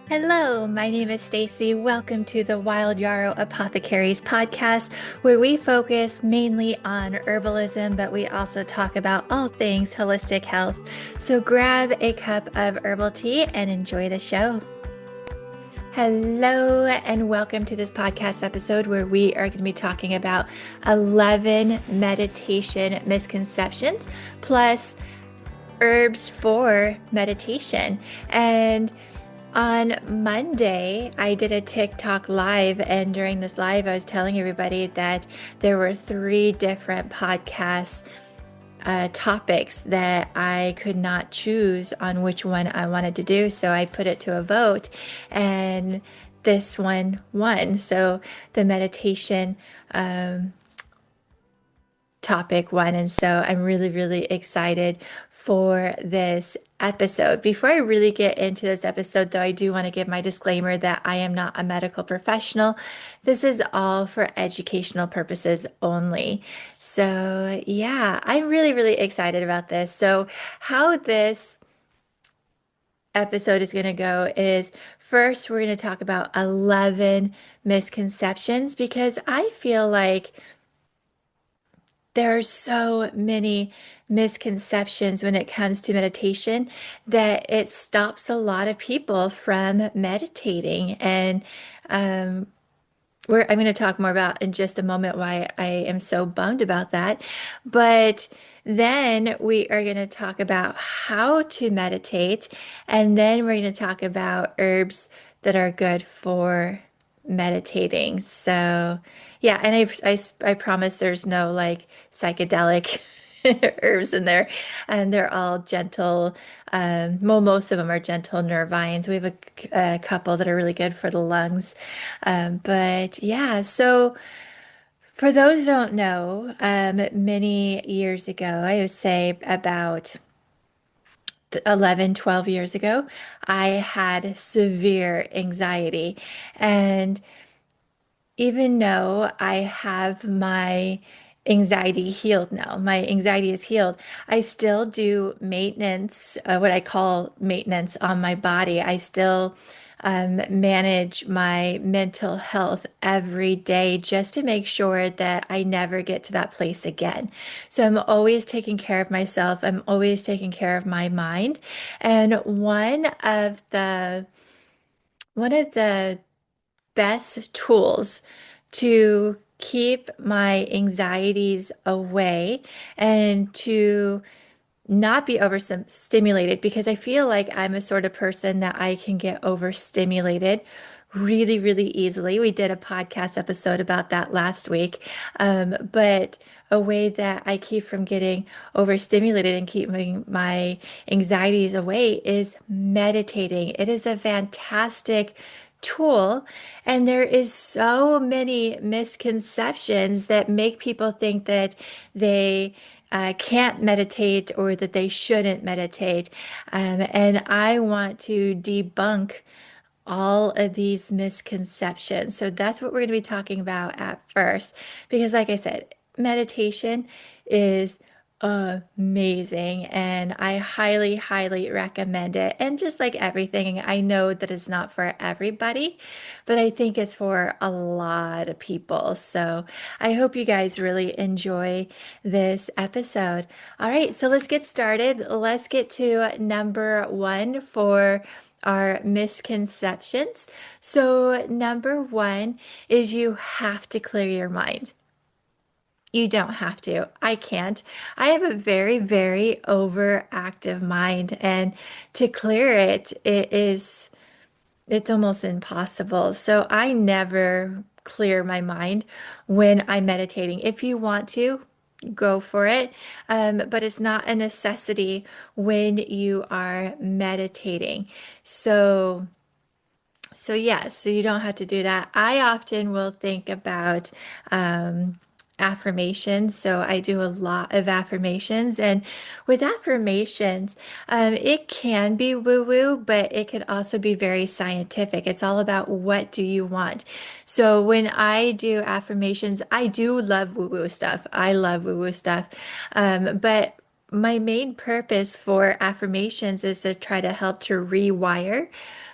Hello, my name is Stacy. Welcome to the Wild Yarrow Apothecaries podcast, where we focus mainly on herbalism, but we also talk about all things holistic health. So grab a cup of herbal tea and enjoy the show. Hello, and welcome to this podcast episode where we are going to be talking about 11 meditation misconceptions plus herbs for meditation. And on Monday, I did a TikTok live, and during this live, I was telling everybody that there were three different podcast topics that I could not choose on which one I wanted to do. So I put it to a vote, and this one won. So the meditation topic one. And so I'm really, really excited for this episode. Before I really get into this episode, though, I do want to give my disclaimer that I am not a medical professional. This is all for educational purposes only. So, yeah, I'm really, really excited about this. So, how this episode is going to go is first, we're going to talk about 11 misconceptions because I feel like there are so many misconceptions when it comes to meditation that it stops a lot of people from meditating. And um, I'm going to talk more about in just a moment why I am so bummed about that. But then we are going to talk about how to meditate, and then we're going to talk about herbs that are good for meditating. So, yeah, and I promise there's no like psychedelic herbs in there, and they're all gentle. Well, most of them are gentle nervines. We have a couple that are really good for the lungs. But yeah, so for those who don't know, many years ago, I would say about 11, 12 years ago, I had severe anxiety. And even though I have my anxiety healed now, my anxiety is healed, I still do maintenance, what I call maintenance on my body. I still manage my mental health every day just to make sure that I never get to that place again. So I'm always taking care of myself. I'm always taking care of my mind. And one of the best tools to keep my anxieties away and to not be overstimulated because I feel like I'm a sort of person that I can get overstimulated really, really easily. We did a podcast episode about that last week. But a way that I keep from getting overstimulated and keeping my anxieties away is meditating. It is a fantastic tool, and there is so many misconceptions that make people think that they can't meditate or that they shouldn't meditate. And I want to debunk all of these misconceptions. So that's what we're going to be talking about at first. Because, like I said, meditation is amazing and I highly, highly recommend it. And just like everything, I know that it's not for everybody, but I think it's for a lot of people. So I hope you guys really enjoy this episode. All right, so let's get started. Let's get to number one for our misconceptions. So, number one is you have to clear your mind. You don't have to. I can't. I have a very, very overactive mind, and to clear it, it's almost impossible. So I never clear my mind when I'm meditating. If you want to, go for it. But it's not a necessity when you are meditating. So so you don't have to do that. I often will think about affirmations. So I do a lot of affirmations, and with affirmations, it can be woo-woo, but it could also be very scientific. It's all about what do you want. So when I do affirmations, I do love woo-woo stuff. I love woo-woo stuff, but my main purpose for affirmations is to try to help to rewire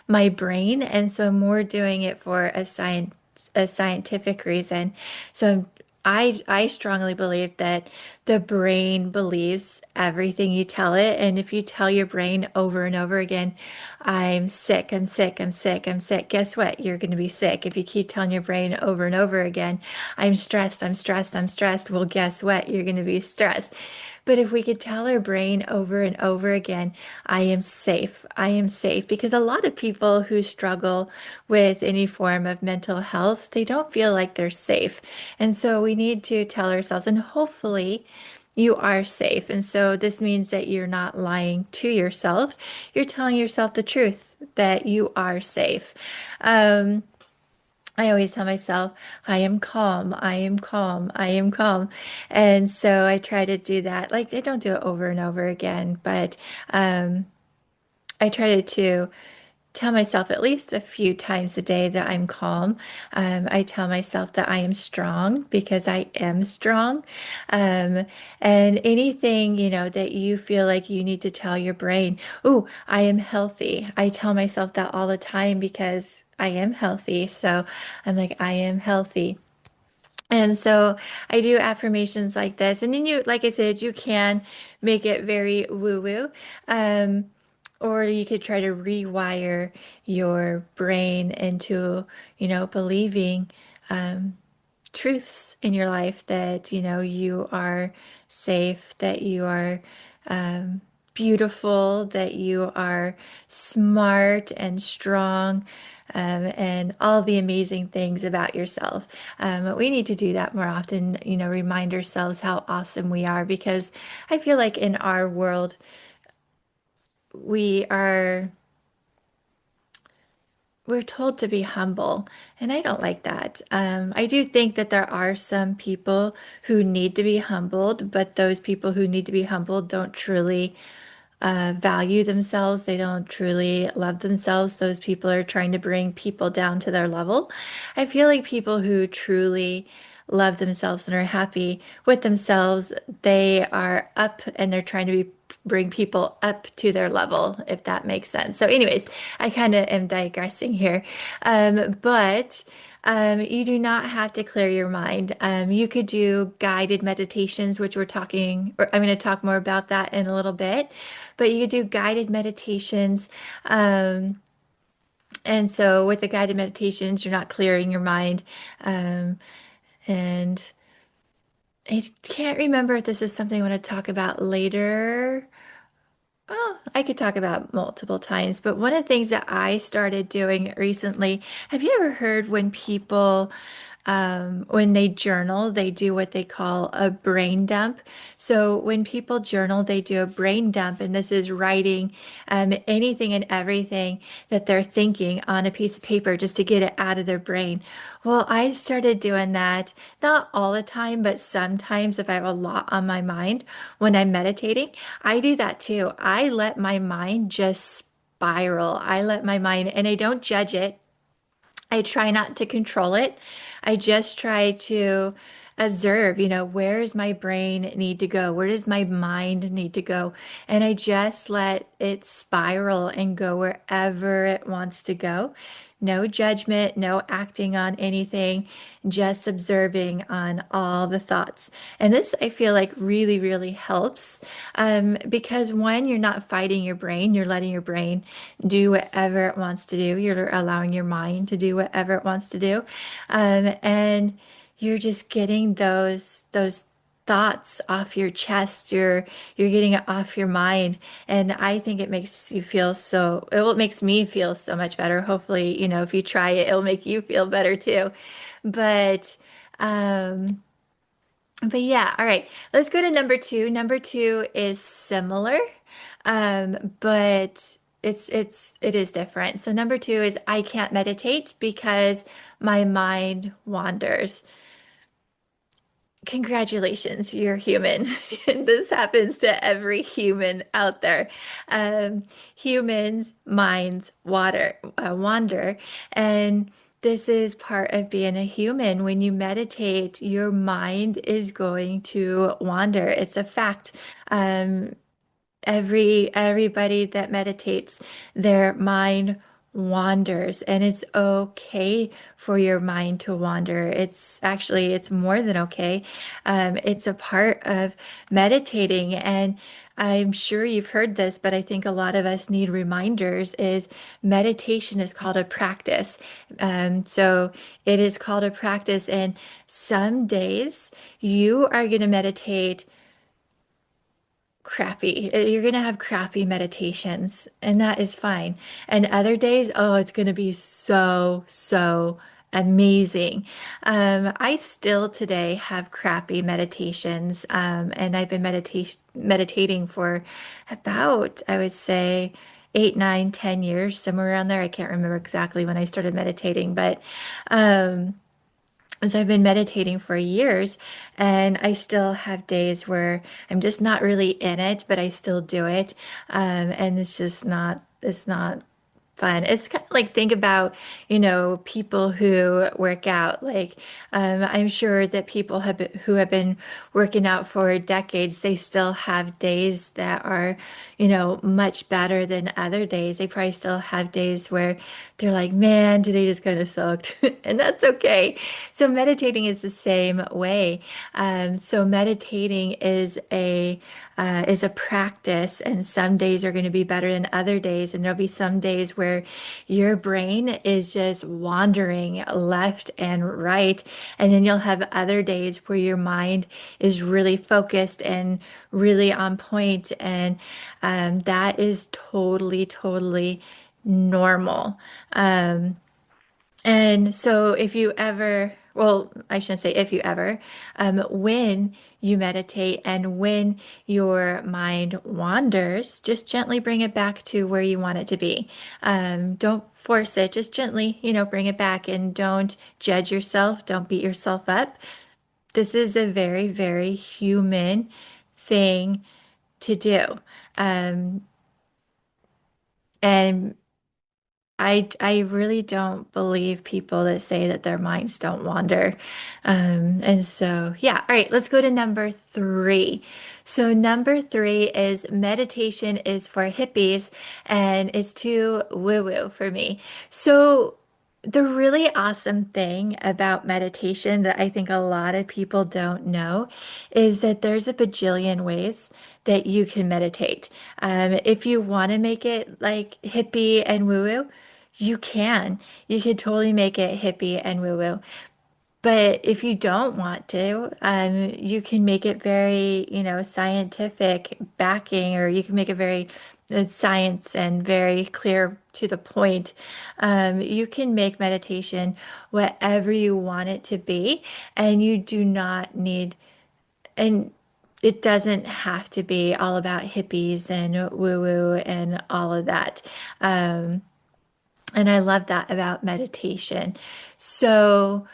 my brain, and so I'm more doing it for a scientific reason. So I strongly believe that the brain believes everything you tell it, and if you tell your brain over and over again, I'm sick, I'm sick, I'm sick, I'm sick, guess what? You're going to be sick. If you keep telling your brain over and over again, I'm stressed, I'm stressed, I'm stressed, well, guess what? You're going to be stressed. But if we could tell our brain over and over again, I am safe, because a lot of people who struggle with any form of mental health, they don't feel like they're safe. And so we need to tell ourselves, and hopefully you are safe. And so this means that you're not lying to yourself. You're telling yourself the truth that you are safe. Um, I always tell myself, I am calm, I am calm, I am calm. And so I try to do that. Like, I don't do it over and over again, but um, I try to tell myself at least a few times a day that I'm calm. I tell myself that I am strong because I am strong. Um, and anything, that you feel like you need to tell your brain, oh, I am healthy. I tell myself that all the time because I am healthy. So I'm like, I am healthy. And so I do affirmations like this. And then like I said, you can make it very woo-woo. Um, or you could try to rewire your brain into, believing truths in your life that, you are safe, that you are beautiful, that you are smart and strong, and all the amazing things about yourself. But we need to do that more often, remind ourselves how awesome we are, because I feel like in our world, we are we're told to be humble, and I don't like that. I do think that there are some people who need to be humbled, but those people who need to be humbled don't truly value themselves. They don't truly love themselves. Those people are trying to bring people down to their level. I feel like people who truly love themselves and are happy with themselves, they are up and they're trying to bring people up to their level, if that makes sense. So, anyways, I kind of am digressing here. But you do not have to clear your mind. You could do guided meditations, which or I'm going to talk more about that in a little bit, but you could do guided meditations. Um, and so with the guided meditations, you're not clearing your mind. Um, and I can't remember if this is something I want to talk about later. Well, I could talk about multiple times, but one of the things that I started doing recently, have you ever heard when they journal, they do what they call a brain dump? So when people journal, they do a brain dump, and this is writing anything and everything that they're thinking on a piece of paper just to get it out of their brain. Well, I started doing that, not all the time, but sometimes if I have a lot on my mind when I'm meditating, I do that too. I let my mind just spiral. I let my mind, and I don't judge it. I try not to control it. I just try to observe, where does my brain need to go? Where does my mind need to go? And I just let it spiral and go wherever it wants to go. No judgment, no acting on anything, just observing on all the thoughts. And this, I feel like, really, really helps, because when you're not fighting your brain, you're letting your brain do whatever it wants to do. You're allowing your mind to do whatever it wants to do. And you're just getting those thoughts off your chest. You're getting it off your mind. And I think it makes you feel it makes me feel so much better. Hopefully, if you try it, it'll make you feel better too. But um but yeah, all right. Let's go to number two. Number two is similar, but it is different. So number two is I can't meditate because my mind wanders. Congratulations, you're human. This happens to every human out there. Um, Humans' minds wander, and this is part of being a human. When you meditate, your mind is going to wander. It's a fact. Everybody that meditates, their mind wanders, and it's okay for your mind to wander. It's more than okay. It's a part of meditating, and I'm sure you've heard this, but I think a lot of us need reminders is meditation is called a practice. So it is called a practice, and some days you are going to meditate crappy. You're going to have crappy meditations, and that is fine. And other days, oh, it's going to be so amazing. I still today have crappy meditations, and I've been meditating for about, I would say, 8, 9, 10 years, somewhere around there. I can't remember exactly when I started meditating, but um, so I've been meditating for years, and I still have days where I'm just not really in it, but I still do it. And it's not fun. It's kind of like think about, people who work out. Like, I'm sure that who have been working out for decades, they still have days that are, much better than other days. They probably still have days where they're like, man, today just kind of sucked. And that's okay. So meditating is the same way. So meditating is a practice, and some days are going to be better than other days, and there'll be some days where your brain is just wandering left and right, and then you'll have other days where your mind is really focused and really on point, and that is totally normal. Um, and so if you ever, well, I shouldn't say if you ever, when you meditate and when your mind wanders, just gently bring it back to where you want it to be. Don't force it, just gently, bring it back, and don't judge yourself. Don't beat yourself up. This is a very human thing to do. Um, and I really don't believe people that say that their minds don't wander. And so, yeah. All right, let's go to number three. So number three is meditation is for hippies, and it's too woo-woo for me. So the really awesome thing about meditation that I think a lot of people don't know is that there's a bajillion ways that you can meditate. If you want to make it like hippie and woo-woo, you can. You could totally make it hippie and woo-woo. But if you don't want to, you can make it very, scientific backing, or you can make it very science and very clear to the point. You can make meditation whatever you want it to be, and you do not need, and it doesn't have to be all about hippies and woo-woo and all of that. Um, and I love that about meditation. So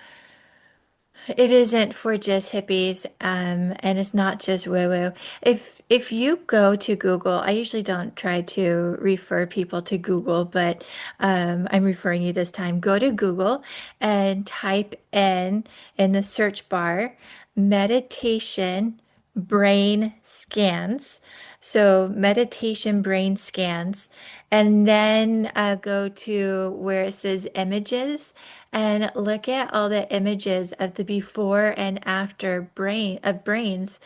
it isn't for just hippies, and it's not just woo-woo. If you go to Google, I usually don't try to refer people to Google, but I'm referring you this time. Go to Google and type in the search bar meditation brain scans. So meditation brain scans, and then go to where it says images and look at all the images of the before and after brains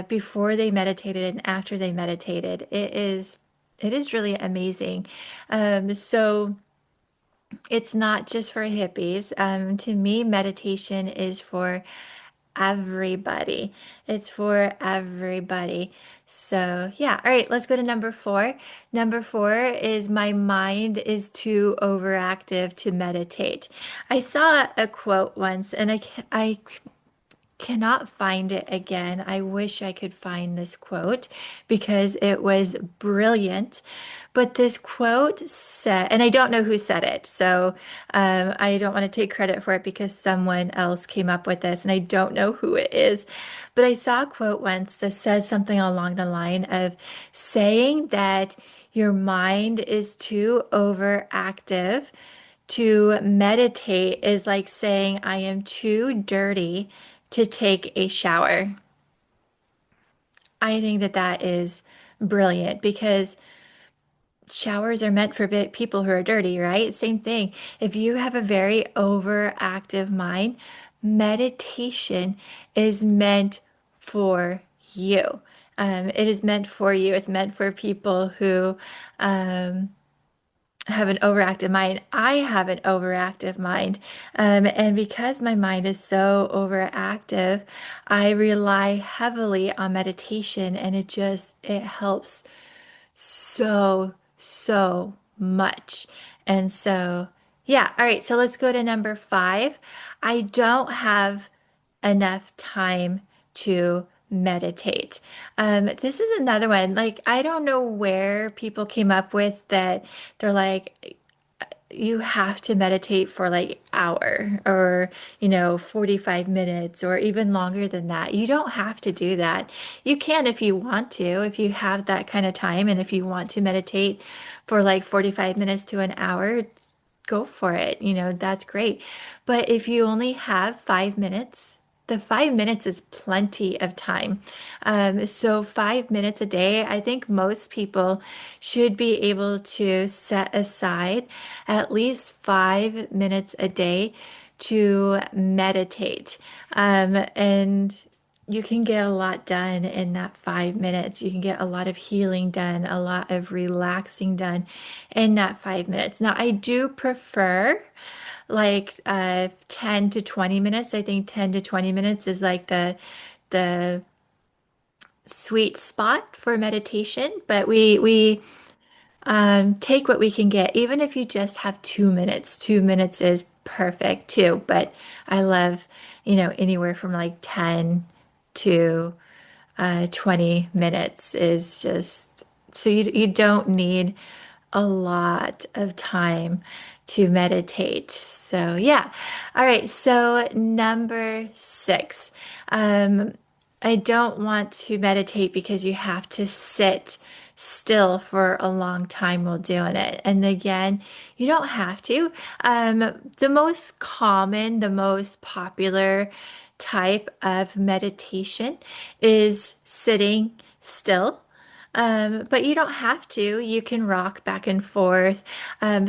before they meditated and after they meditated. It is really amazing. So it's not just for hippies. To me, meditation is for everybody. It's for everybody. So, yeah. All right, let's go to number four. Number four is my mind is too overactive to meditate. I saw a quote once, and I cannot find it again. I wish I could find this quote because it was brilliant. But this quote said, and I don't know who said it, so I don't want to take credit for it because someone else came up with this, and I don't know who it is. But I saw a quote once that says something along the line of saying that your mind is too overactive to meditate is like saying, I am too dirty to take a shower. I think that that is brilliant because showers are meant for people who are dirty, right? Same thing. If you have a very overactive mind, meditation is meant for you. It is meant for you. It's meant for people who um, have an overactive mind. I have an overactive mind. And because my mind is so overactive, I rely heavily on meditation and it helps so much. And so, yeah. All right. So let's go to number five. I don't have enough time to meditate. This is another one. Like, I don't know where people came up with that. They're like, you have to meditate for like hour or 45 minutes or even longer than that. You don't have to do that. You can if you want to, if you have that kind of time, and if you want to meditate for like 45 minutes to an hour, go for it. That's great. But if you only have 5 minutes, the 5 minutes is plenty of time. So 5 minutes a day, I think most people should be able to set aside at least 5 minutes a day to meditate. And you can get a lot done in that 5 minutes. You can get a lot of healing done, a lot of relaxing done in that 5 minutes. Now, I do prefer like 10 to 20 minutes. I think 10 to 20 minutes is like the sweet spot for meditation, but we take what we can get. Even if you just have 2 minutes, 2 minutes is perfect too. But I love, anywhere from like 10 to 20 minutes is just so you don't need a lot of time to meditate. So, yeah. All right. So, number six. Um, I don't want to meditate because you have to sit still for a long time while doing it. And again, you don't have to. The most common, the most popular type of meditation is sitting still. But you don't have to. You can rock back and forth.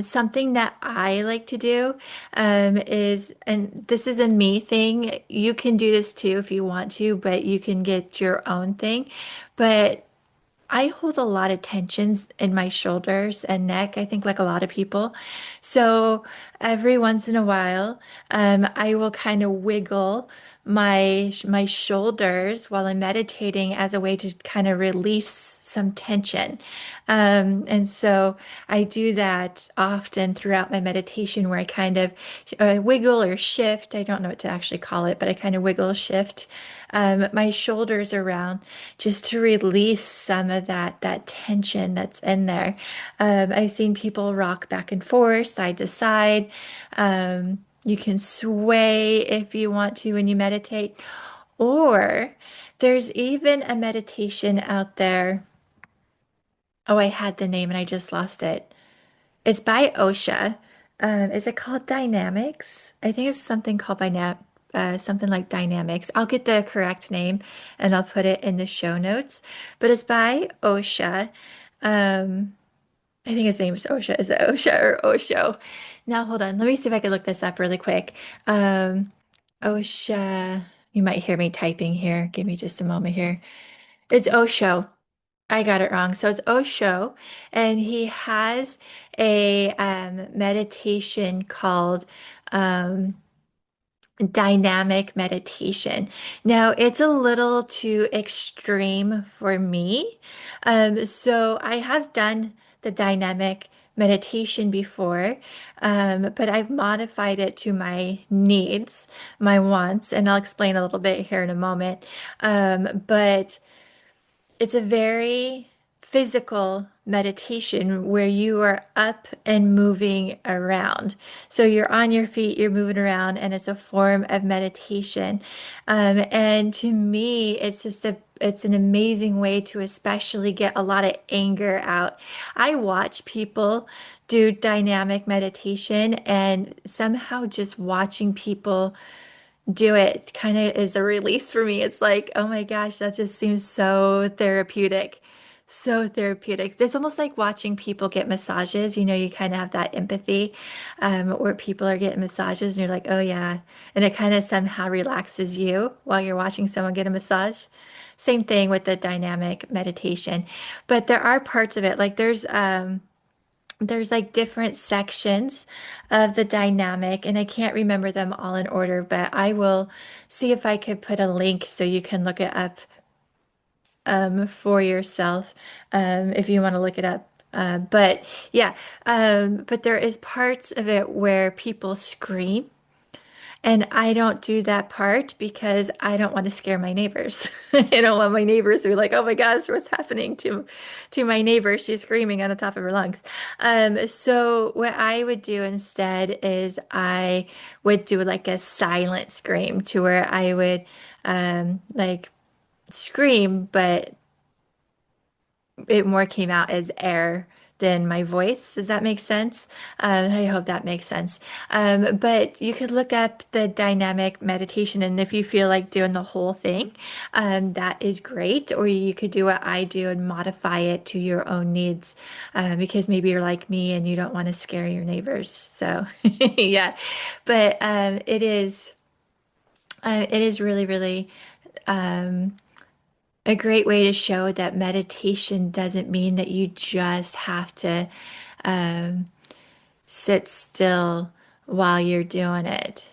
Something that I like to do is, and this is a me thing, you can do this too if you want to, but you can get your own thing. But I hold a lot of tensions in my shoulders and neck, I think like a lot of people. So every once in a while, I will kind of wiggle my shoulders while I'm meditating as a way to kind of release some tension. And so I do that often throughout my meditation where I kind of wiggle or shift. I don't know what to actually call it, but I kind of wiggle, shift my shoulders around just to release some of that tension that's in there. I've seen people rock back and forth, side to side. You can sway if you want to when you meditate, or there's even a meditation out there. Oh, I had the name and I just lost it. It's by OSHA. Is it called Dynamics? I think it's something called something like Dynamics. I'll get the correct name and I'll put it in the show notes. But it's by OSHA. Um, I think his name is OSHA. Is it OSHA or Osho? Now hold on. Let me see if I can look this up really quick. OSHA. You might hear me typing here. Give me just a moment here. It's Osho. I got it wrong. So it's Osho, and he has a meditation called um, dynamic meditation. Now, it's a little too extreme for me. So I have done the dynamic meditation before, but I've modified it to my needs, my wants, and I'll explain a little bit here in a moment. But it's a very physical meditation where you are up and moving around. So you're on your feet, you're moving around, and it's a form of meditation. And to me, it's an amazing way to especially get a lot of anger out. I watch people do dynamic meditation, and somehow just watching people do it kind of is a release for me. It's like, oh my gosh, that just seems so therapeutic. So therapeutic. It's almost like watching people get massages. You know, you kind of have that empathy, where people are getting massages and you're like, oh yeah. And it kind of somehow relaxes you while you're watching someone get a massage. Same thing with the dynamic meditation. But there are parts of it, like there's like different sections of the dynamic, and I can't remember them all in order, but I will see if I could put a link so you can look it up for yourself if you want to look it up. But yeah, but there is parts of it where people scream, and I don't do that part because I don't want to scare my neighbors. I don't want my neighbors to be like, "Oh my gosh, what's happening to my neighbor? She's screaming on the top of her lungs." So what I would do instead is I would do like a silent scream to where I would like scream, but it more came out as air than my voice. Does that make sense? I hope that makes sense. But you could look up the dynamic meditation, and if you feel like doing the whole thing, that is great. Or you could do what I do and modify it to your own needs, because maybe you're like me and you don't want to scare your neighbors. So, yeah, but it is really, really. A great way to show that meditation doesn't mean that you just have to um, sit still while you're doing it.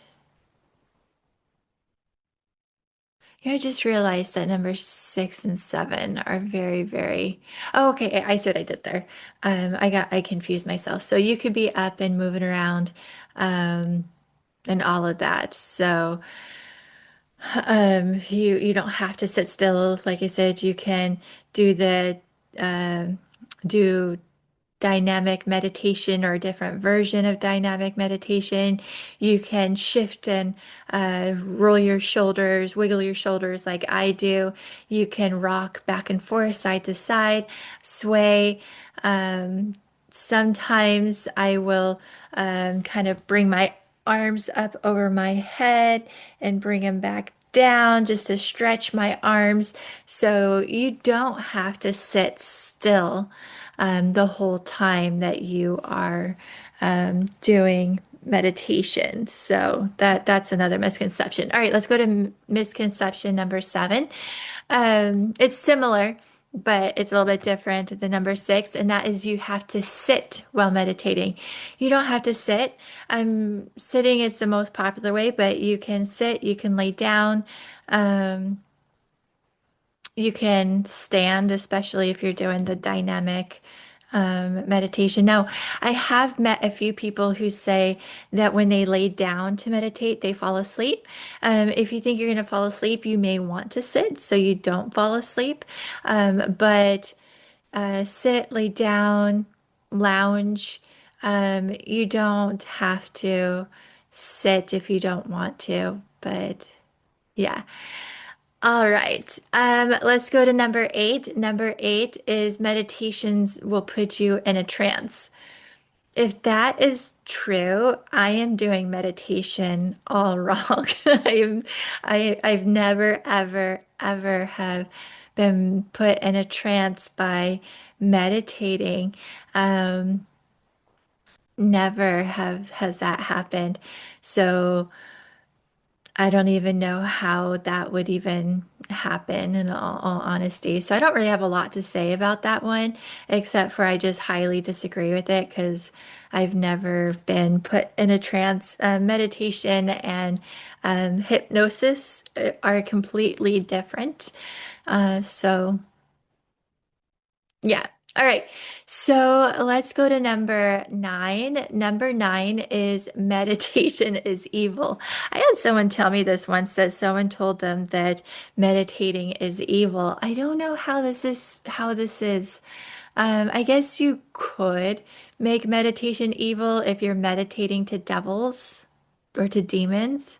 You know, I just realized that number 6 and 7 are very, very. Oh, okay. I see what I did there. I confused myself. So you could be up and moving around, um, and all of that. So, you don't have to sit still. Like I said, you can do the um do dynamic meditation or a different version of dynamic meditation. You can shift and roll your shoulders, wiggle your shoulders like I do. You can rock back and forth, side to side, sway. Um, Sometimes I will kind of bring my arms up over my head and bring them back down just to stretch my arms. So you don't have to sit still the whole time that you are doing meditation. So that's another misconception. All right, let's go to misconception number 7. It's similar, but it's a little bit different than number 6, and that is you have to sit while meditating. You don't have to sit. Sitting is the most popular way, but you can sit, you can lay down. Um, you can stand, especially if you're doing the dynamic meditation. Now, I have met a few people who say that when they lay down to meditate, they fall asleep. If you think you're going to fall asleep, you may want to sit so you don't fall asleep. But sit, lay down, lounge. You don't have to sit if you don't want to, but yeah. All right. Let's go to number 8. Number 8 is meditations will put you in a trance. If that is true, I am doing meditation all wrong. I've never, ever, ever have been put in a trance by meditating. Um, Never have has that happened. So I don't even know how that would even happen in all honesty. So I don't really have a lot to say about that one, except for I just highly disagree with it because I've never been put in a trance. Meditation and hypnosis are completely different. So. Yeah. All right. So let's go to number 9. Number 9 is meditation is evil. I had someone tell me this once that someone told them that meditating is evil. I don't know how this is. I guess you could make meditation evil if you're meditating to devils or to demons.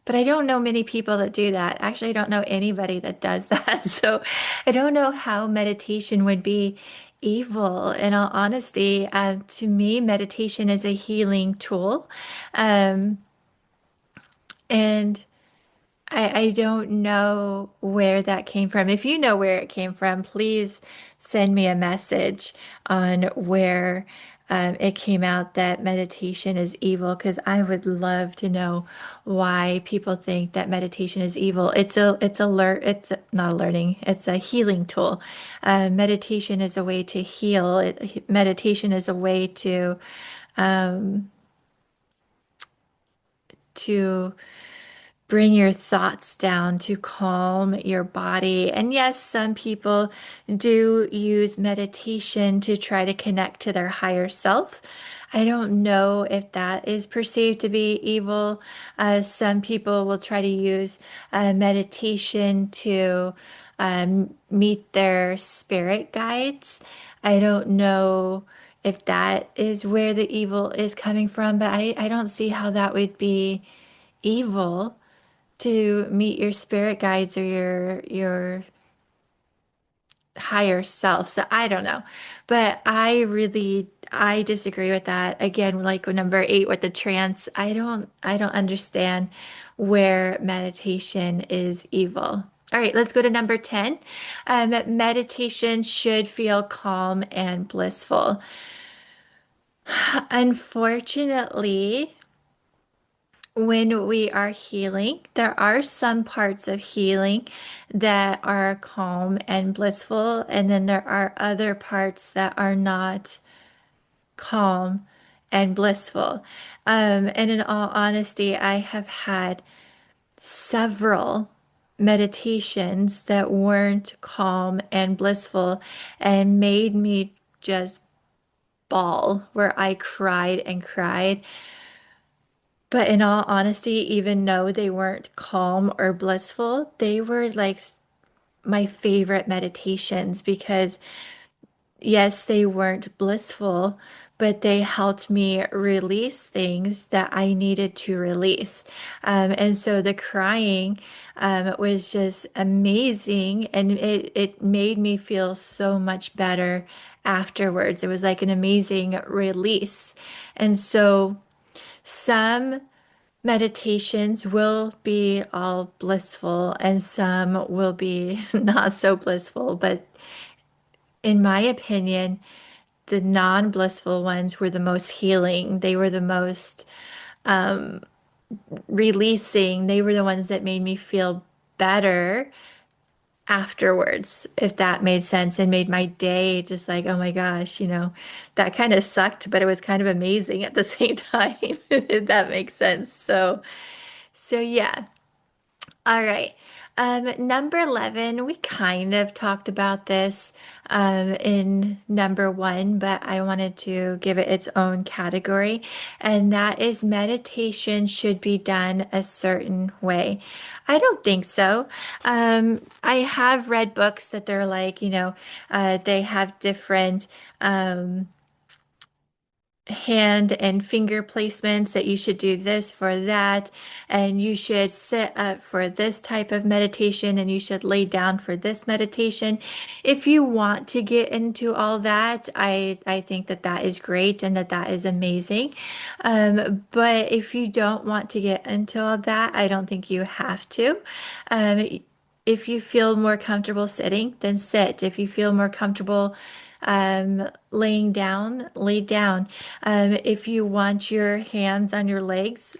But I don't know many people that do that. Actually, I don't know anybody that does that. So I don't know how meditation would be evil. In all honesty, to me, meditation is a healing tool. Um, and I don't know where that came from. If you know where it came from, please send me a message on where it came out that meditation is evil, because I would love to know why people think that meditation is evil. Not a learning, it's a healing tool. Meditation is a way to heal. Meditation is a way um, to bring your thoughts down, to calm your body. And yes, some people do use meditation to try to connect to their higher self. I don't know if that is perceived to be evil. Some people will try to use meditation to meet their spirit guides. I don't know if that is where the evil is coming from, but I don't see how that would be evil to meet your spirit guides or your higher self. So I don't know. But I disagree with that. Again, like with number 8 with the trance, I don't understand where meditation is evil. All right, let's go to number 10. Meditation should feel calm and blissful. Unfortunately, when we are healing, there are some parts of healing that are calm and blissful, and then there are other parts that are not calm and blissful. And in all honesty, I have had several meditations that weren't calm and blissful and made me just bawl, where I cried and cried. But in all honesty, even though they weren't calm or blissful, they were like my favorite meditations because, yes, they weren't blissful, but they helped me release things that I needed to release. And so the crying was just amazing, and it made me feel so much better afterwards. It was like an amazing release. And so some meditations will be all blissful and some will be not so blissful. But in my opinion, the non-blissful ones were the most healing. They were the most releasing. They were the ones that made me feel better afterwards, if that made sense, and made my day just like, oh my gosh, that kind of sucked, but it was kind of amazing at the same time, if that makes sense. So yeah. All right. Number 11, we kind of talked about this in number 1, but I wanted to give it its own category, and that is meditation should be done a certain way. I don't think so. I have read books that they're like, they have different hand and finger placements, that you should do this for that, and you should sit up for this type of meditation, and you should lay down for this meditation. If you want to get into all that, I think that that is great and that that is amazing. But if you don't want to get into all that, I don't think you have to. If you feel more comfortable sitting, then sit. If you feel more comfortable laying down, lay down. If you want your hands on your legs,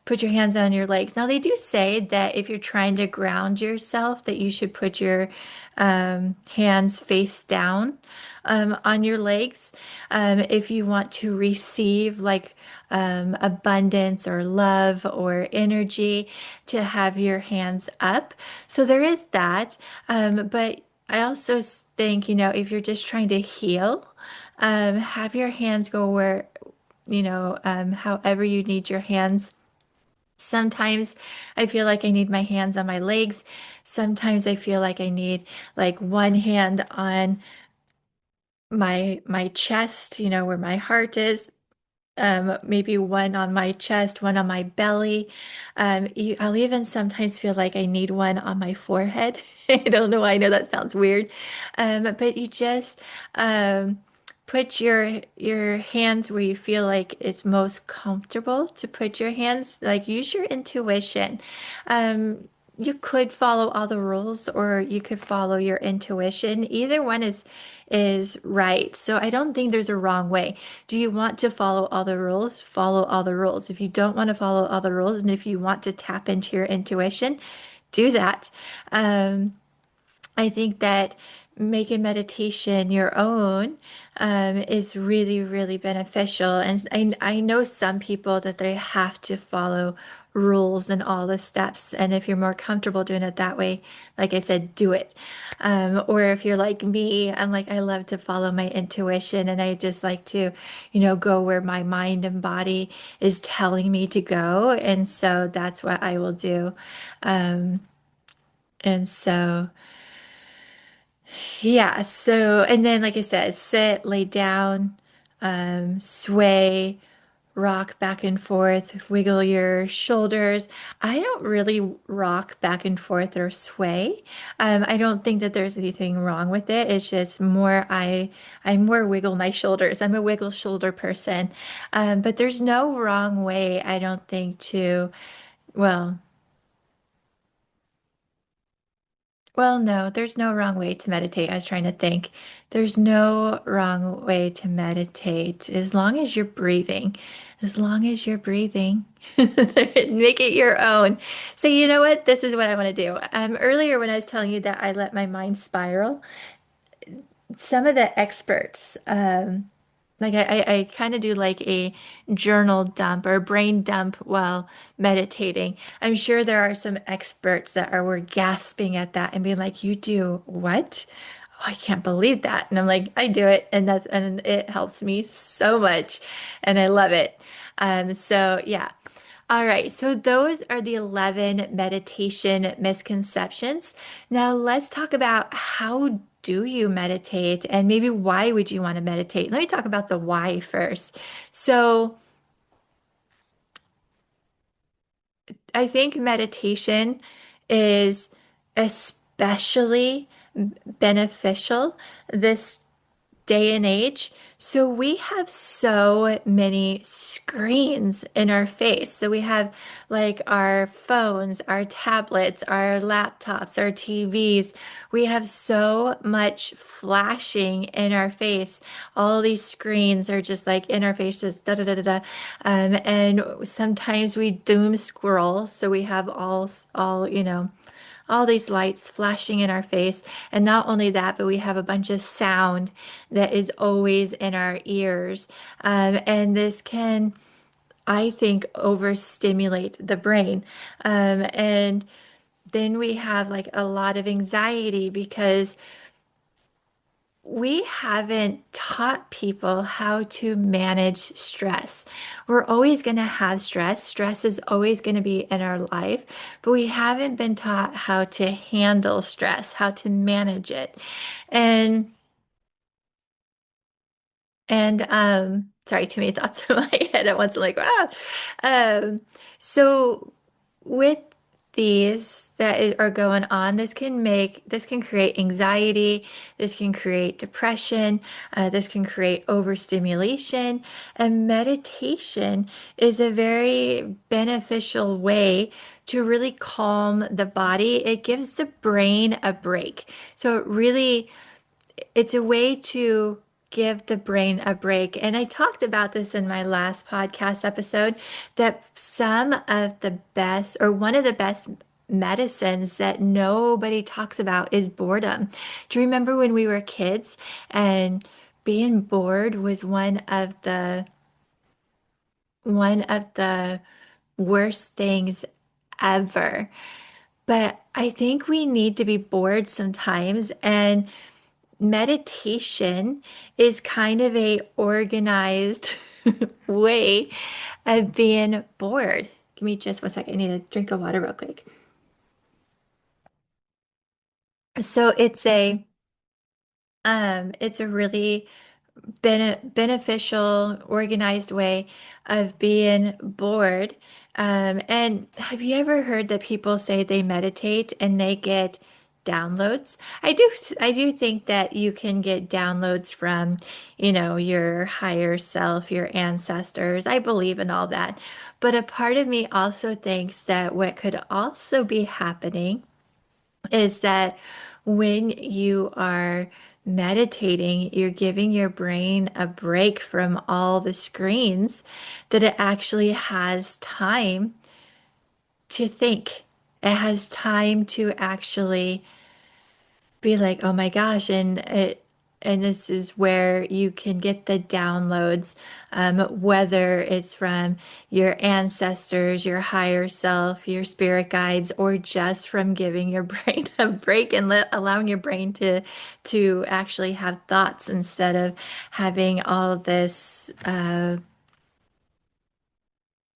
put your hands on your legs. Now, they do say that if you're trying to ground yourself, that you should put your hands face down on your legs. If you want to receive like abundance or love or energy, to have your hands up. So there is that. But I also think, if you're just trying to heal, have your hands go where, however you need your hands. Sometimes I feel like I need my hands on my legs. Sometimes I feel like I need like one hand on my chest, where my heart is. Maybe one on my chest, one on my belly. I'll even sometimes feel like I need one on my forehead. I don't know why. I know that sounds weird. But you just put your hands where you feel like it's most comfortable to put your hands. Like use your intuition. You could follow all the rules or you could follow your intuition. Either one is right. So I don't think there's a wrong way. Do you want to follow all the rules? Follow all the rules. If you don't want to follow all the rules and if you want to tap into your intuition, do that. Um, I think that making meditation your own is really, really beneficial. And I know some people that they have to follow rules and all the steps. And if you're more comfortable doing it that way, like I said, do it. Or if you're like me, I'm like, I love to follow my intuition and I just like to, go where my mind and body is telling me to go. And so that's what I will do. Um, and so. Yeah, so and then like I said, sit, lay down, sway, rock back and forth, wiggle your shoulders. I don't really rock back and forth or sway. I don't think that there's anything wrong with it. It's just more I more wiggle my shoulders. I'm a wiggle shoulder person. But there's no wrong way, I don't think, well, Well, no, there's no wrong way to meditate. I was trying to think. There's no wrong way to meditate as long as you're breathing. As long as you're breathing, make it your own. So, you know what? This is what I want to do. Earlier, when I was telling you that I let my mind spiral, some of the experts, like I kind of do like a journal dump or brain dump while meditating. I'm sure there are some experts that were gasping at that and being like, "You do what? Oh, I can't believe that." And I'm like, "I do it, and it helps me so much, and I love it." So yeah. All right, so those are the 11 meditation misconceptions. Now let's talk about how do you meditate and maybe why would you want to meditate? Let me talk about the why first. So I think meditation is especially beneficial this day and age. So we have so many screens in our face. So we have like our phones, our tablets, our laptops, our TVs. We have so much flashing in our face. All these screens are just like in our face, just da da da da da. And sometimes we doom scroll. So we have all these lights flashing in our face. And not only that, but we have a bunch of sound that is always in our ears. And this can, I think, overstimulate the brain. And then we have like a lot of anxiety because we haven't taught people how to manage stress. We're always going to have stress. Stress is always going to be in our life, but we haven't been taught how to handle stress, how to manage it. And sorry, too many thoughts in my head at once. I'm like, ah. Um, so with these are going on, this can create anxiety, this can create depression, this can create overstimulation, and meditation is a very beneficial way to really calm the body. It gives the brain a break. So it's a way to give the brain a break. And I talked about this in my last podcast episode that some of the best, or one of the best medicines that nobody talks about is boredom. Do you remember when we were kids and being bored was one of the worst things ever? But I think we need to be bored sometimes, and meditation is kind of a organized way of being bored. Give me just 1 second. I need a drink of water real quick. So it's a really beneficial, organized way of being bored. And have you ever heard that people say they meditate and they get downloads. I do think that you can get downloads from, your higher self, your ancestors. I believe in all that. But a part of me also thinks that what could also be happening is that when you are meditating, you're giving your brain a break from all the screens, that it actually has time to think. It has time to actually be like, oh my gosh, and this is where you can get the downloads, whether it's from your ancestors, your higher self, your spirit guides, or just from giving your brain a break and allowing your brain to actually have thoughts instead of having all of this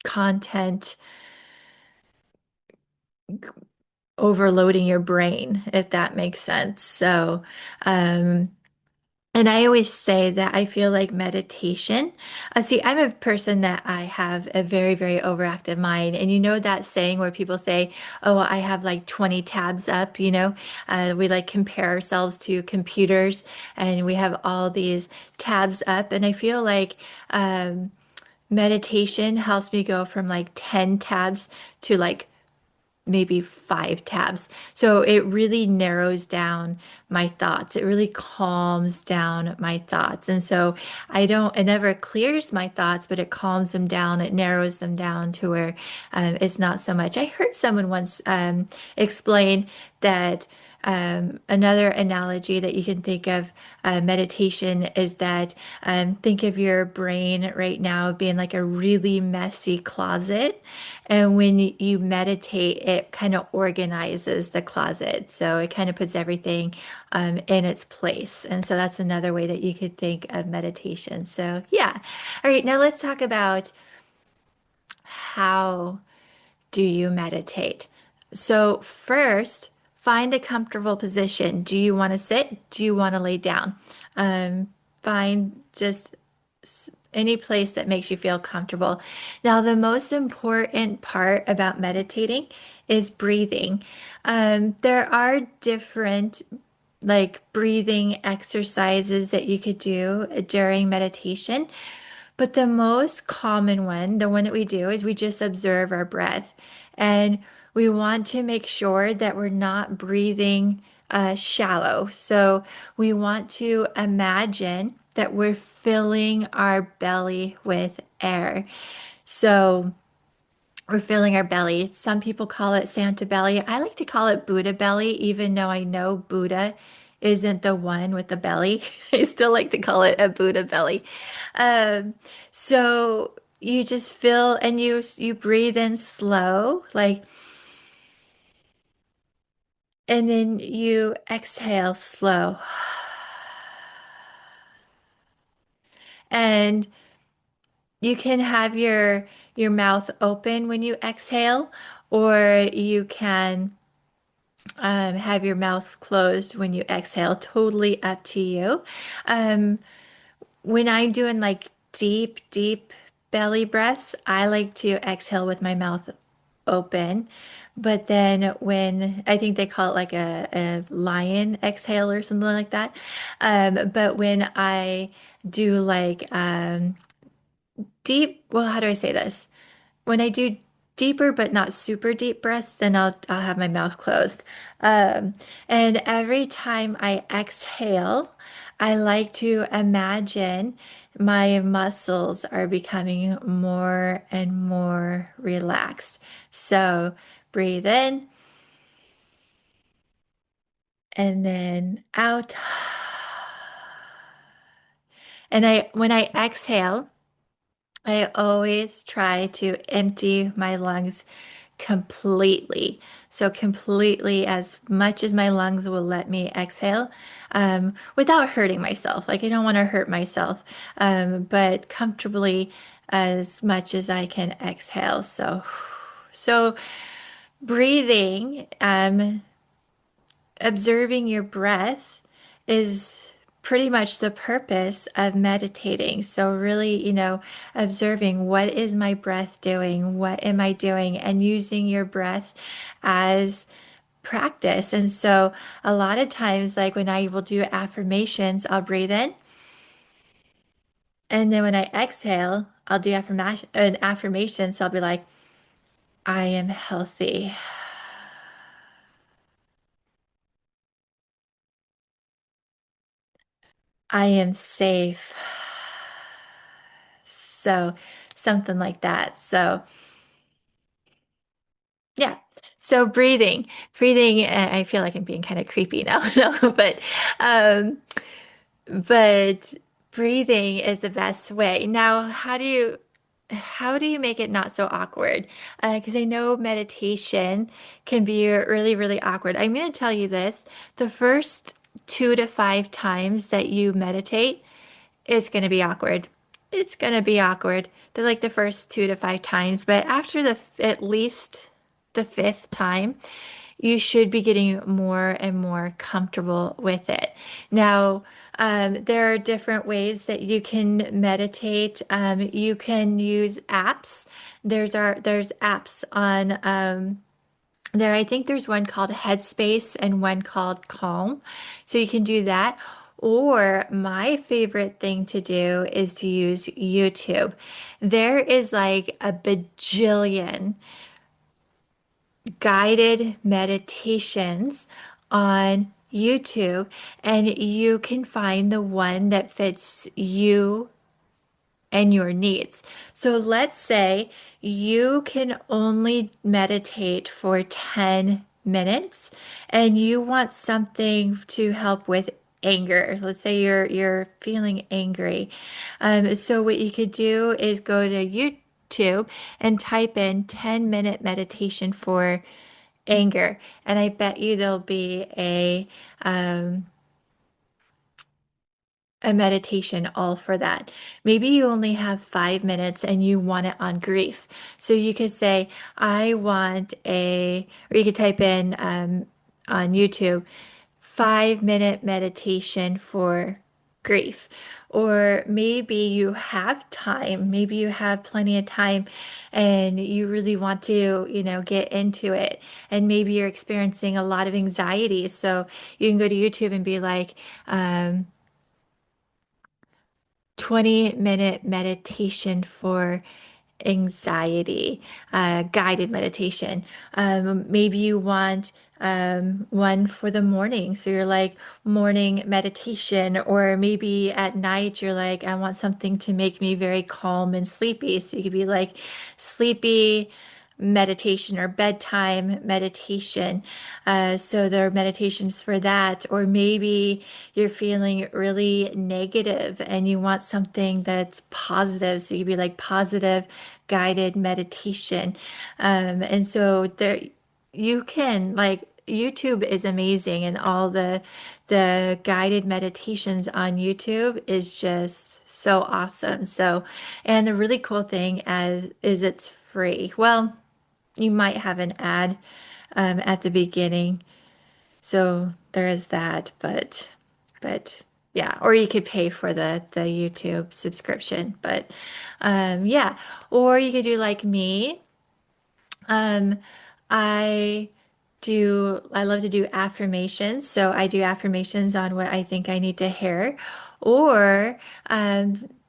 content overloading your brain, if that makes sense. So, um, and I always say that I feel like meditation. See, I'm a person that I have a very, very overactive mind. And you know that saying where people say, oh, I have like 20 tabs up, we like compare ourselves to computers and we have all these tabs up. And I feel like meditation helps me go from like 10 tabs to like maybe 5 tabs. So it really narrows down my thoughts. It really calms down my thoughts. And so it never clears my thoughts, but it calms them down. It narrows them down to where it's not so much. I heard someone once explain that another analogy that you can think of meditation is that think of your brain right now being like a really messy closet. And when you meditate, it kind of organizes the closet. So it kind of puts everything in its place. And so that's another way that you could think of meditation. So, yeah. All right, now let's talk about how do you meditate? So, first, find a comfortable position. Do you want to sit? Do you want to lay down? Um, find just any place that makes you feel comfortable. Now, the most important part about meditating is breathing. There are different like breathing exercises that you could do during meditation. But the most common one, the one that we do, is we just observe our breath. And we want to make sure that we're not breathing shallow. So we want to imagine that we're filling our belly with air. So we're filling our belly. Some people call it Santa belly. I like to call it Buddha belly, even though I know Buddha isn't the one with the belly. I still like to call it a Buddha belly. Um, so you just fill and you breathe in slow, like, and then you exhale slow. And you can have your mouth open when you exhale, or you can have your mouth closed when you exhale. Totally up to you. Um, when I'm doing like deep, deep belly breaths, I like to exhale with my mouth open. But then when I think they call it like a lion exhale or something like that. But when I do like deep, well, how do I say this? When I do deeper but not super deep breaths, then I'll have my mouth closed. And every time I exhale, I like to imagine my muscles are becoming more and more relaxed. So breathe in and then out. And when I exhale, I always try to empty my lungs completely. So completely as much as my lungs will let me exhale, without hurting myself. Like I don't want to hurt myself, but comfortably as much as I can exhale. So breathing, observing your breath is pretty much the purpose of meditating. So really, observing what is my breath doing? What am I doing? And using your breath as practice. And so a lot of times, like when I will do affirmations, I'll breathe in. And then when I exhale, I'll do an affirmation. So I'll be like, I am healthy. I am safe. So something like that. So yeah. So breathing, I feel like I'm being kind of creepy now, no, um, but breathing is the best way. Now, how do you make it not so awkward? Because I know meditation can be really, really awkward. I'm going to tell you this, the first 2 to 5 times that you meditate, it's going to be awkward. It's going to be awkward. They're like the first 2 to 5 times, but after at least the fifth time, you should be getting more and more comfortable with it. Now, there are different ways that you can meditate. You can use apps. There's apps on there. I think there's one called Headspace and one called Calm. So you can do that. Or my favorite thing to do is to use YouTube. There is like a bajillion guided meditations on YouTube, and you can find the one that fits you and your needs. So let's say you can only meditate for 10 minutes and you want something to help with anger. Let's say you're feeling angry. So what you could do is go to YouTube and type in 10-minute meditation for anger. And I bet you there'll be a meditation all for that. Maybe you only have 5 minutes and you want it on grief. So you could say, I want or you could type in on YouTube, 5-minute meditation for grief. Or maybe you have time, maybe you have plenty of time and you really want to, get into it. And maybe you're experiencing a lot of anxiety. So you can go to YouTube and be like, 20-minute meditation for anxiety, guided meditation. Maybe you want one for the morning. So you're like morning meditation, or maybe at night you're like, I want something to make me very calm and sleepy. So you could be like sleepy meditation or bedtime meditation. So there are meditations for that. Or maybe you're feeling really negative and you want something that's positive. So you could be like positive guided meditation. And so there you can like YouTube is amazing, and all the guided meditations on YouTube is just so awesome. So, and the really cool thing as is it's free. Well, you might have an ad at the beginning, so there is that, but yeah, or you could pay for the YouTube subscription, but yeah, or you could do like me. Um, I love to do affirmations. So I do affirmations on what I think I need to hear. Or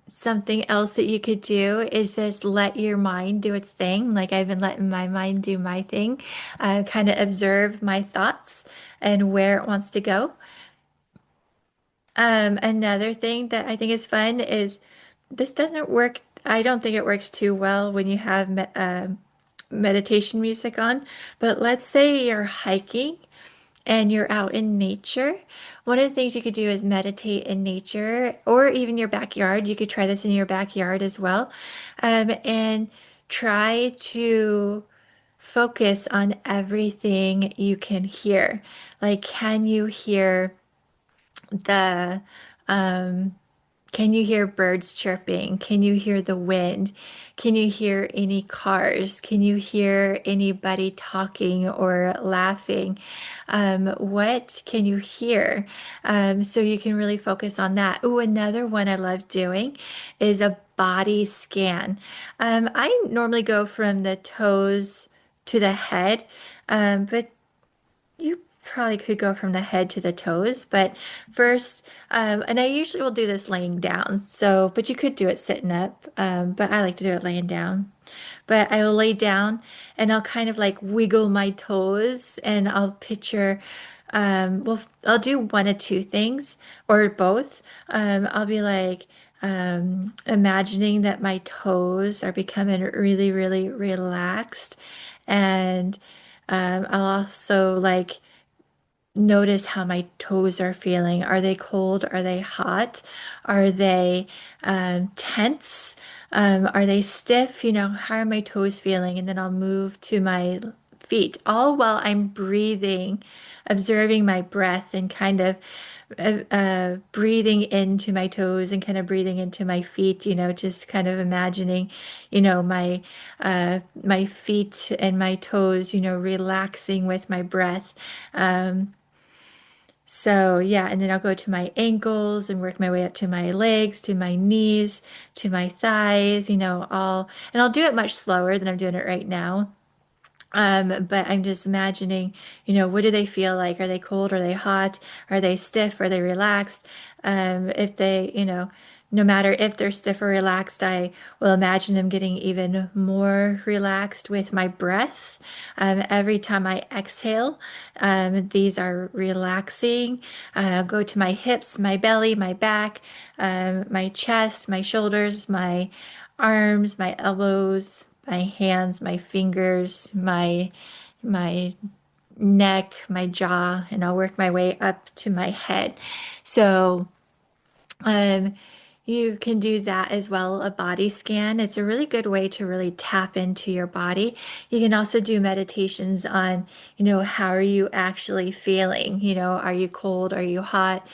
something else that you could do is just let your mind do its thing. Like I've been letting my mind do my thing, kind of observe my thoughts and where it wants to go. Another thing that I think is fun is this doesn't work. I don't think it works too well when you have meditation music on, but let's say you're hiking and you're out in nature. One of the things you could do is meditate in nature or even your backyard. You could try this in your backyard as well. And try to focus on everything you can hear. Like, can you hear the um, can you hear birds chirping? Can you hear the wind? Can you hear any cars? Can you hear anybody talking or laughing? What can you hear? So you can really focus on that. Oh, another one I love doing is a body scan. I normally go from the toes to the head, but You probably could go from the head to the toes, but first, and I usually will do this laying down. So, but you could do it sitting up, but I like to do it laying down. But I will lay down and I'll kind of like wiggle my toes and I'll picture, well, I'll do one of two things or both. I'll be like, imagining that my toes are becoming really, really relaxed. And I'll also like notice how my toes are feeling. Are they cold? Are they hot? Are they tense? Are they stiff? You know, how are my toes feeling? And then I'll move to my feet, all while I'm breathing, observing my breath and kind of breathing into my toes and kind of breathing into my feet, you know, just kind of imagining, you know, my feet and my toes, you know, relaxing with my breath. So yeah, and then I'll go to my ankles and work my way up to my legs, to my knees, to my thighs, you know, all, and I'll do it much slower than I'm doing it right now. But I'm just imagining, you know, what do they feel like? Are they cold? Are they hot? Are they stiff? Are they relaxed? If they, you know, no matter if they're stiff or relaxed, I will imagine them getting even more relaxed with my breath. Every time I exhale, these are relaxing. Go to my hips, my belly, my back, my chest, my shoulders, my arms, my elbows, my hands, my fingers, my neck, my jaw, and I'll work my way up to my head. So, um, you can do that as well, a body scan. It's a really good way to really tap into your body. You can also do meditations on, you know, how are you actually feeling? You know, are you cold? Are you hot?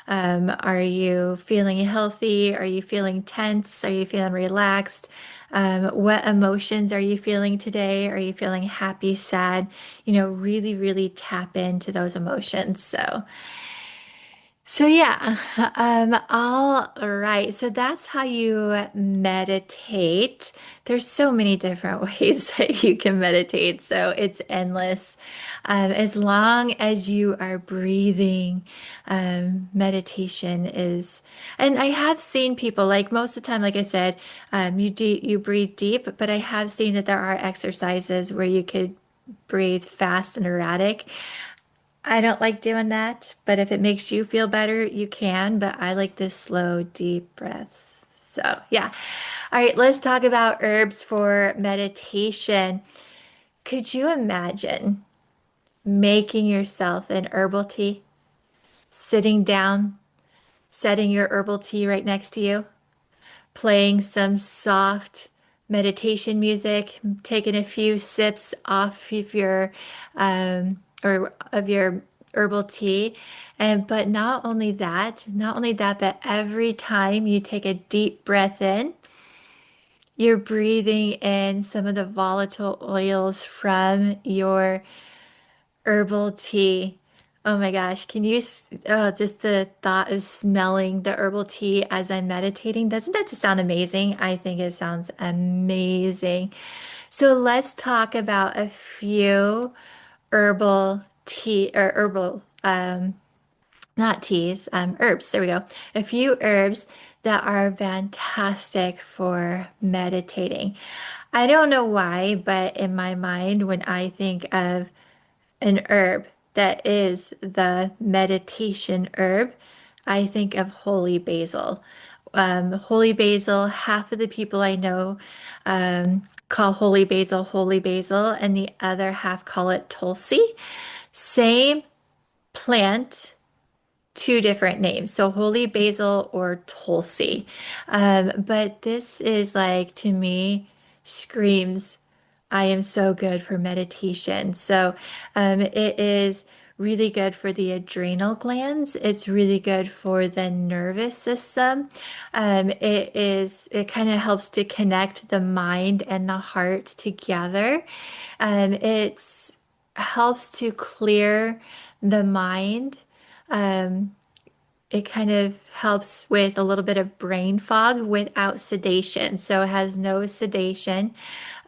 Are you feeling healthy? Are you feeling tense? Are you feeling relaxed? What emotions are you feeling today? Are you feeling happy, sad? You know, really, really tap into those emotions. So yeah, all right. So that's how you meditate. There's so many different ways that you can meditate, so it's endless. As long as you are breathing, meditation is, and I have seen people like most of the time, like I said, you breathe deep, but I have seen that there are exercises where you could breathe fast and erratic. I don't like doing that, but if it makes you feel better, you can. But I like the slow, deep breaths. So, yeah. All right, let's talk about herbs for meditation. Could you imagine making yourself an herbal tea, sitting down, setting your herbal tea right next to you? Playing some soft meditation music, taking a few sips off of your or of your herbal tea. And but not only that, but every time you take a deep breath in, you're breathing in some of the volatile oils from your herbal tea. Oh my gosh, can you, just the thought of smelling the herbal tea as I'm meditating, doesn't that just sound amazing? I think it sounds amazing. So let's talk about a few herbal tea or herbal, not teas, herbs. There we go. A few herbs that are fantastic for meditating. I don't know why, but in my mind, when I think of an herb that is the meditation herb, I think of holy basil. Holy basil, half of the people I know call holy basil, and the other half call it tulsi. Same plant, two different names. So holy basil or tulsi. But this is like, to me, screams, I am so good for meditation. So it is really good for the adrenal glands. It's really good for the nervous system. It kind of helps to connect the mind and the heart together. It's helps to clear the mind. Um, it kind of helps with a little bit of brain fog without sedation. So it has no sedation.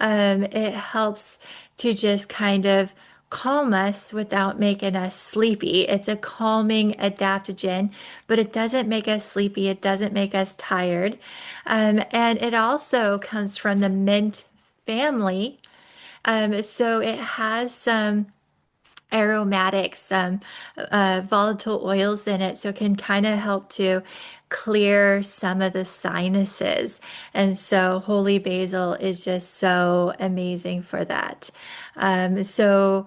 It helps to just kind of calm us without making us sleepy. It's a calming adaptogen, but it doesn't make us sleepy. It doesn't make us tired. And it also comes from the mint family. So it has some aromatics, some volatile oils in it, so it can kind of help to clear some of the sinuses. And so holy basil is just so amazing for that. So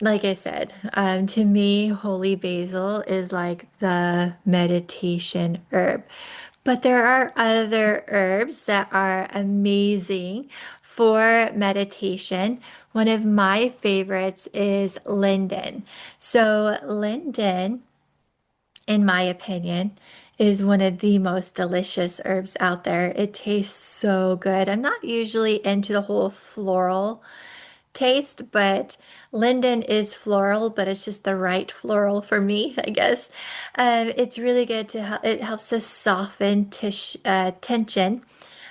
like I said, to me, holy basil is like the meditation herb. But there are other herbs that are amazing for meditation. One of my favorites is linden. So, linden, in my opinion, is one of the most delicious herbs out there. It tastes so good. I'm not usually into the whole floral taste, but linden is floral, but it's just the right floral for me, I guess. It's really good to help. It helps us soften tension.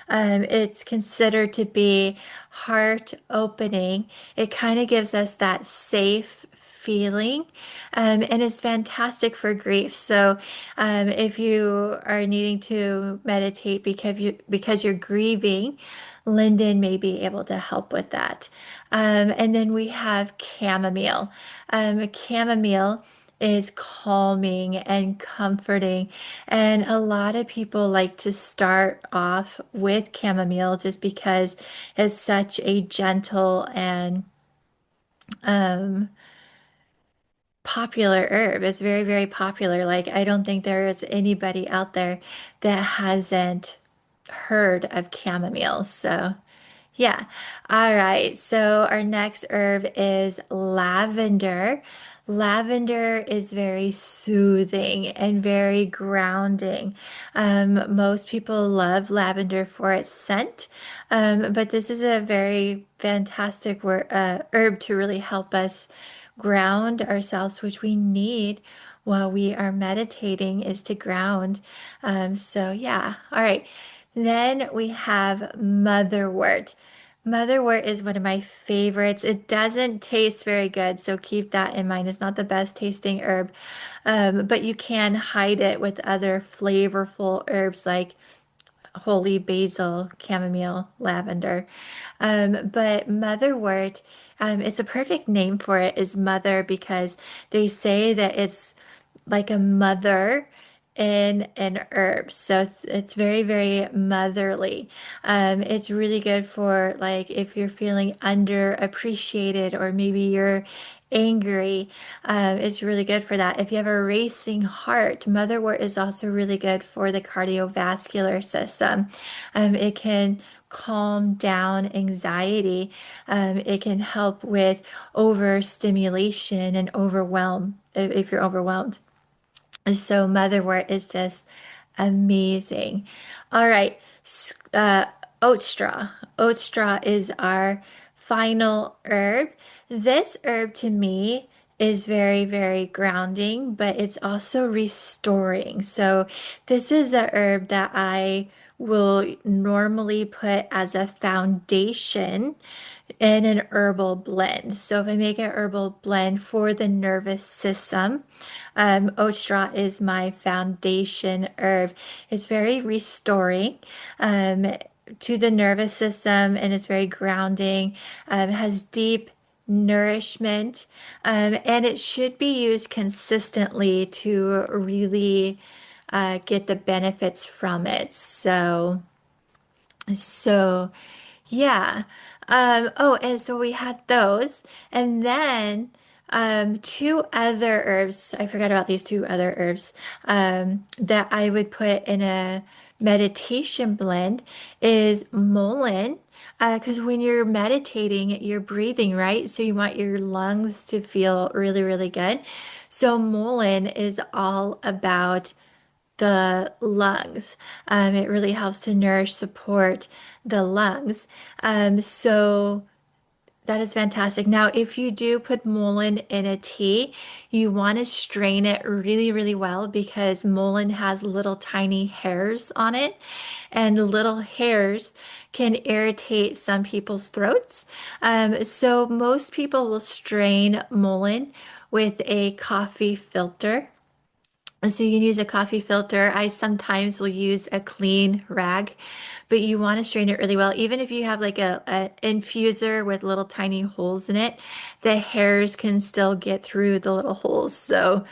It's considered to be heart opening. It kind of gives us that safe feeling, and it's fantastic for grief. So, if you are needing to meditate because you're grieving, Linden may be able to help with that. And then we have chamomile. Chamomile is calming and comforting. And a lot of people like to start off with chamomile just because it's such a gentle and um, popular herb. It's very, very popular. Like, I don't think there is anybody out there that hasn't heard of chamomile. So, yeah. All right. So our next herb is lavender. Lavender is very soothing and very grounding. Most people love lavender for its scent, but this is a very fantastic herb to really help us ground ourselves, which we need while we are meditating is to ground. So yeah. All right. Then we have motherwort. Motherwort is one of my favorites. It doesn't taste very good, so keep that in mind. It's not the best tasting herb, but you can hide it with other flavorful herbs like holy basil, chamomile, lavender. But motherwort, it's a perfect name for it is mother because they say that it's like a mother in an herb. So it's very, very motherly. It's really good for like if you're feeling underappreciated or maybe you're angry. It's really good for that. If you have a racing heart, motherwort is also really good for the cardiovascular system. It can calm down anxiety. It can help with overstimulation and overwhelm if you're overwhelmed. So motherwort is just amazing. All right, oat straw. Oat straw is our final herb. This herb to me is very, very grounding, but it's also restoring. So this is a herb that I will normally put as a foundation in an herbal blend. So if I make an herbal blend for the nervous system, oat straw is my foundation herb. It's very restoring to the nervous system and it's very grounding. Has deep nourishment, and it should be used consistently to really get the benefits from it. So. Yeah. Oh, and so we had those. And then two other herbs. I forgot about these two other herbs that I would put in a meditation blend is mullein. Because when you're meditating, you're breathing, right? So you want your lungs to feel really, really good. So mullein is all about the lungs. It really helps to nourish, support the lungs. So That is fantastic. Now, if you do put mullein in a tea, you want to strain it really, really well because mullein has little tiny hairs on it, and little hairs can irritate some people's throats. So most people will strain mullein with a coffee filter. So you can use a coffee filter. I sometimes will use a clean rag, but you want to strain it really well. Even if you have like a infuser with little tiny holes in it, the hairs can still get through the little holes. So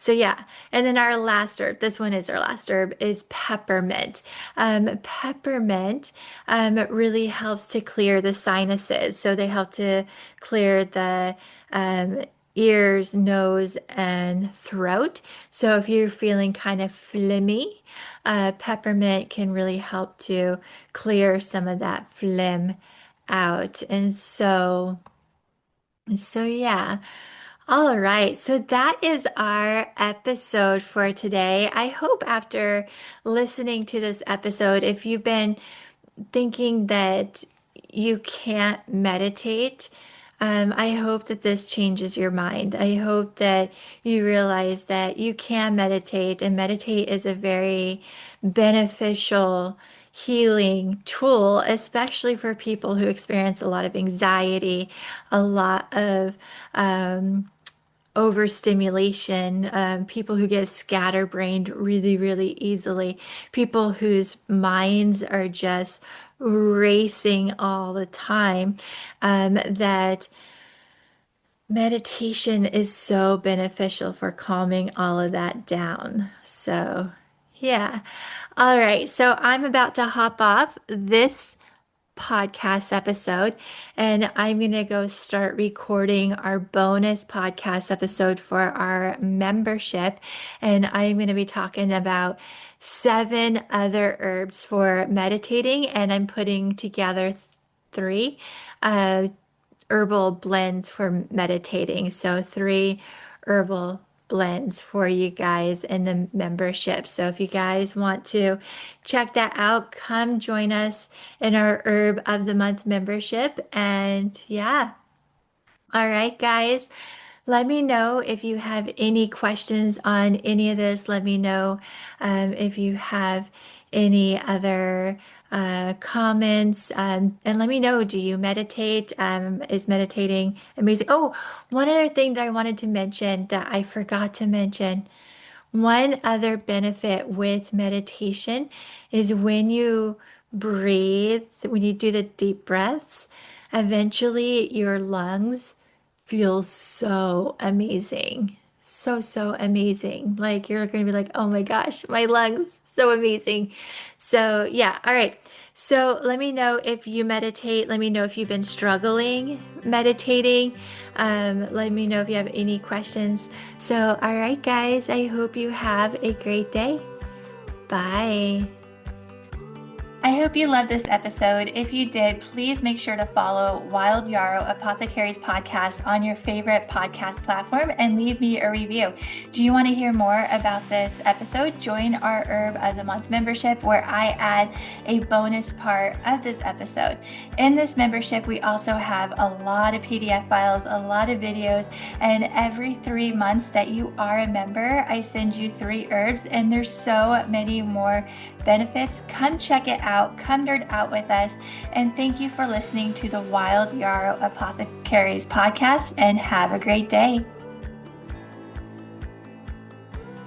yeah, and then our last herb, this one is our last herb, is peppermint. Peppermint really helps to clear the sinuses. So they help to clear the um, ears, nose, and throat. So if you're feeling kind of phlegmy, peppermint can really help to clear some of that phlegm out. And so yeah. All right, so that is our episode for today. I hope after listening to this episode, if you've been thinking that you can't meditate, I hope that this changes your mind. I hope that you realize that you can meditate, and meditate is a very beneficial healing tool, especially for people who experience a lot of anxiety, a lot of overstimulation, people who get scatterbrained really, really easily, people whose minds are just racing all the time, that meditation is so beneficial for calming all of that down. So, yeah. All right. So I'm about to hop off this podcast episode, and I'm going to go start recording our bonus podcast episode for our membership. And I'm going to be talking about 7 other herbs for meditating, and I'm putting together three uh, herbal blends for meditating. So 3 herbal blends for you guys in the membership. So if you guys want to check that out, come join us in our Herb of the Month membership. And yeah. All right, guys. Let me know if you have any questions on any of this. Let me know if you have any other comments. And let me know, do you meditate? Is meditating amazing? Oh, one other thing that I wanted to mention that I forgot to mention. One other benefit with meditation is when you breathe, when you do the deep breaths, eventually your lungs feel so amazing. So, so amazing. Like you're going to be like, oh my gosh, my lungs, so amazing. So, yeah. All right. So, let me know if you meditate. Let me know if you've been struggling meditating. Let me know if you have any questions. So, all right, guys, I hope you have a great day. Bye. I hope you loved this episode. If you did, please make sure to follow Wild Yarrow Apothecaries podcast on your favorite podcast platform and leave me a review. Do you want to hear more about this episode? Join our Herb of the Month membership where I add a bonus part of this episode. In this membership, we also have a lot of PDF files, a lot of videos, and every 3 months that you are a member, I send you 3 herbs, and there's so many more benefits. Come check it out. Come nerd out with us. And thank you for listening to the Wild Yarrow Apothecaries podcast, and have a great day.